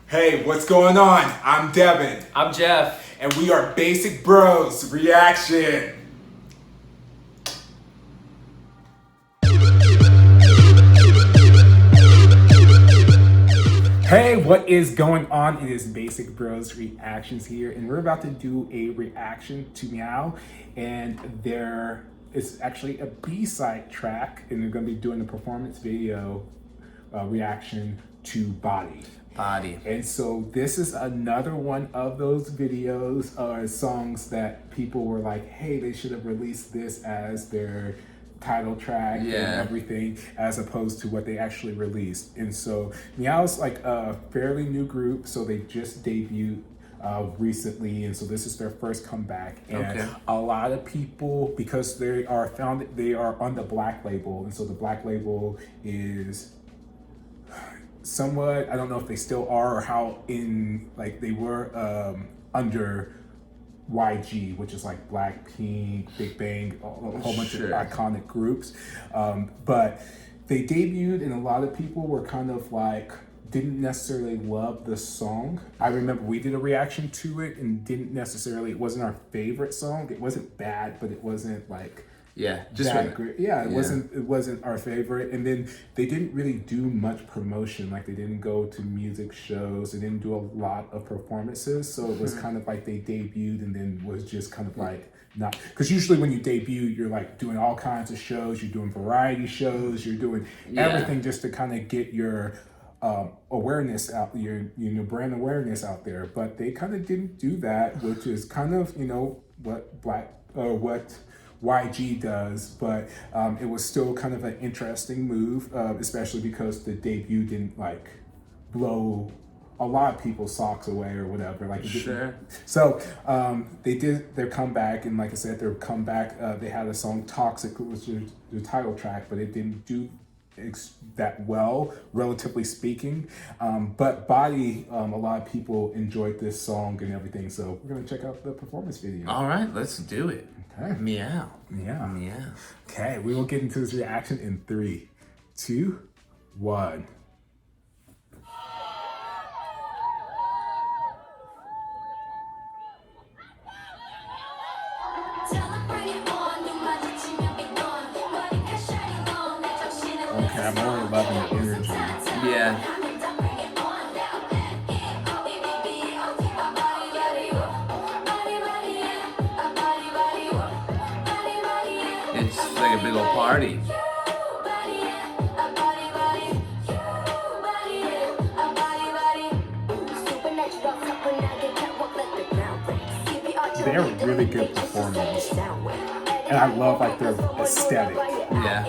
Hey, what's going on? I'm Devin. I'm Jeff. And we are Basic Bros Reaction. Hey, what is going on? It is Basic Bros Reactions here, and we're about to do a reaction to Meow, and there is actually a B-side track, and they're going to be doing a performance video reaction to Body. And so this is another one of those videos or songs that people were like, hey, they should have released this as their title track and everything, as opposed to what they actually released. And so Meow's like a fairly new group, so they just debuted recently, and so this is their first comeback. And a lot of people, because they are on the Black label, and so the Black label is somewhat, I don't know if they still are or how they were under YG, which is like Blackpink, Big Bang, a whole bunch of iconic groups. But they debuted, and a lot of people were kind of like, didn't necessarily love the song. I remember we did a reaction to it and it wasn't our favorite song. It wasn't bad, but it wasn't like that great. It wasn't our favorite. And then they didn't really do much promotion. Like, they didn't go to music shows. They didn't do a lot of performances. So it was kind of like they debuted and then was just kind of like not, because usually when you debut, you're like doing all kinds of shows. You're doing variety shows. You're doing everything just to kind of get your awareness out, your brand awareness out there. But they kind of didn't do that, which is kind of what YG does, but it was still kind of an interesting move, especially because the debut didn't like blow a lot of people's socks away or whatever. So they did their comeback, and like I said, their comeback, they had a song "Toxic," which was the title track, but it didn't do that well, relatively speaking. But Body, a lot of people enjoyed this song and everything, so we're gonna check out the performance video. All right, let's do it. Okay. Meow. Okay, we will get into this reaction in 3, 2, 1. Okay, I'm really loving the energy. Yeah. It's like a big old party. They're really good performers, and I love like their aesthetic. Yeah.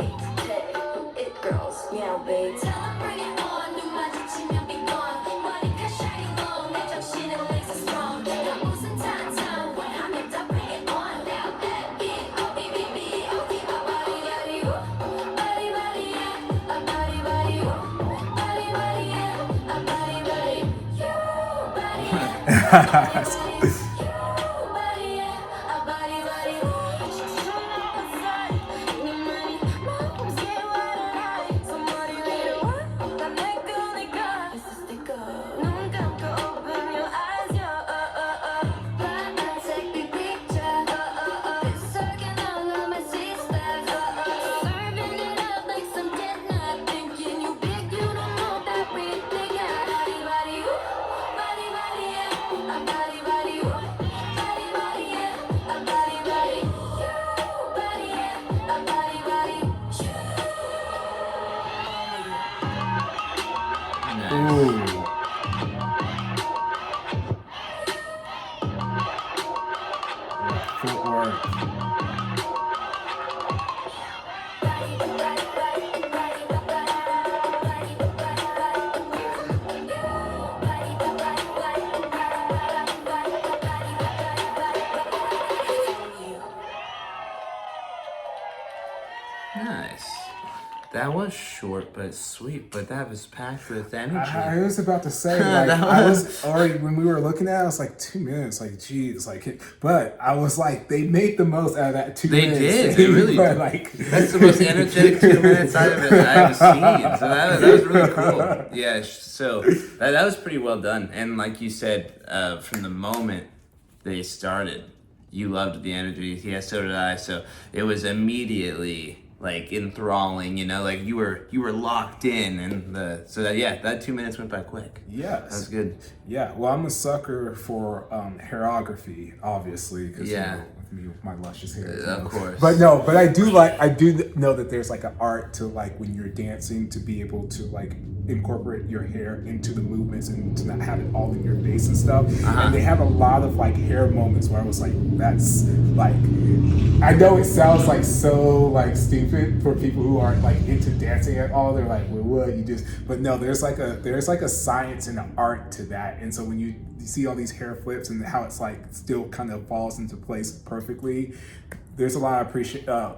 That was short but sweet, but that was packed with energy. I was about to say, like, I was already, when we were looking at it, I was like, 2 minutes, like, geez, like, but I was like, they made the most out of that 2 minutes. They did, they really did. Like, that's the most energetic 2 minutes I've seen, so that was really cool. Yeah, so that was pretty well done, and like you said, from the moment they started, you loved the energy. Yeah, so did I. So it was immediately like enthralling, you know, like you were locked in, and that 2 minutes went by quick. Yes, that was good. Yeah, well, I'm a sucker for hairography, obviously, because with me with my luscious hair, of course. But I do know that there's like an art to like when you're dancing to be able to like incorporate your hair into the movements and to not have it all in your face and stuff. And they have a lot of like hair moments where I was like, that's like, I know it sounds like so like stupid for people who aren't like into dancing at all. They're like, well, what you just, but no, there's like a science and an art to that. And so when you see all these hair flips and how it's like still kind of falls into place perfectly, there's a lot of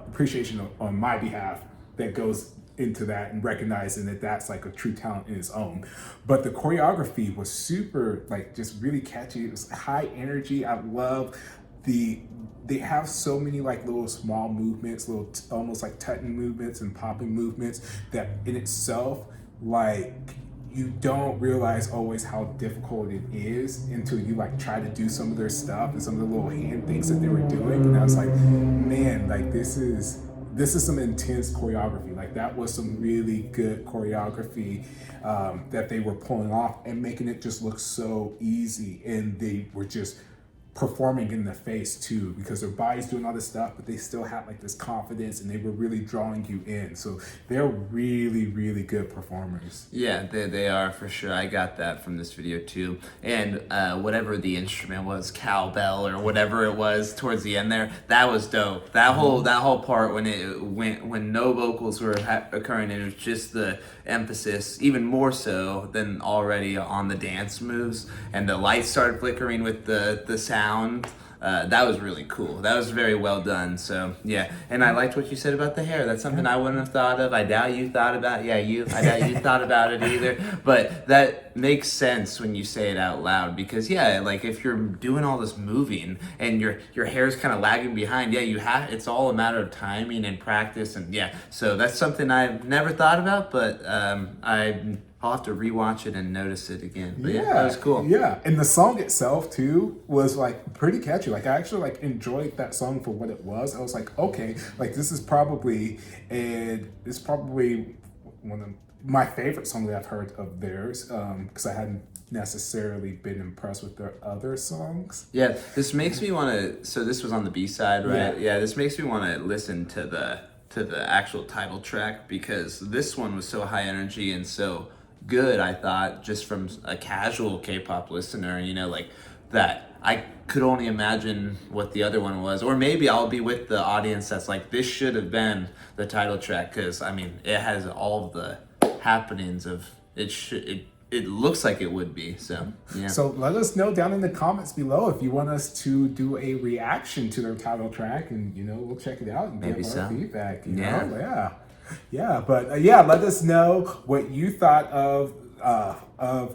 appreciation on my behalf that goes into that, and recognizing that that's like a true talent in its own. But the choreography was super, like, just really catchy. It was high energy. I love they have so many like little small movements, little almost like tutting movements and popping movements that in itself, like, you don't realize always how difficult it is until you like try to do some of their stuff and some of the little hand things that they were doing. And I was like, man, like this is some intense choreography. Like that was some really good choreography that they were pulling off and making it just look so easy. And they were just performing in the face too, because their body's doing all this stuff, but they still have like this confidence, and they were really drawing you in. So they're really, really good performers. Yeah, they are for sure. I got that from this video too. And whatever the instrument was, cowbell or whatever it was towards the end there, that was dope. That whole part when no vocals were occurring, and it was just the emphasis, even more so than already on the dance moves, and the lights started flickering with the sound. That was really cool. That was very well done. So yeah, and I liked what you said about the hair. That's something I wouldn't have thought of. I doubt you thought about. I doubt you thought about it either. But that makes sense when you say it out loud, because like if you're doing all this moving and your hair's kind of lagging behind, it's all a matter of timing and practice, and so that's something I've never thought about, but I'll have to rewatch it and notice it again. But that was cool. Yeah, and the song itself too was like pretty catchy. Like I actually like enjoyed that song for what it was. I was like, okay, like this is probably one of my favorite songs that I've heard of theirs, because I hadn't necessarily been impressed with their other songs. Yeah, this makes me want to. So this was on the B side, right? Yeah, this makes me want to listen to the actual title track, because this one was so high energy and so good, I thought, just from a casual K-pop listener, like that I could only imagine what the other one was. Or maybe I'll be with the audience that's like, this should have been the title track, because I mean it has all of the happenings of it looks like it would be. So So let us know down in the comments below if you want us to do a reaction to their title track, and we'll check it out and give our feedback. But let us know what you thought of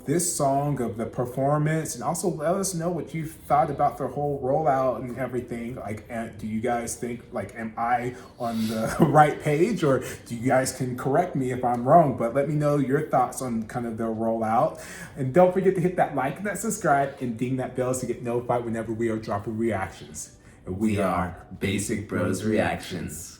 this song, of the performance, and also let us know what you thought about the whole rollout and everything. Like, do you guys think, like, am I on the right page, or do you guys can correct me if I'm wrong? But let me know your thoughts on kind of their rollout, and don't forget to hit that like and that subscribe and ding that bell to get notified whenever we are dropping reactions. And we are Basic Bros Reactions.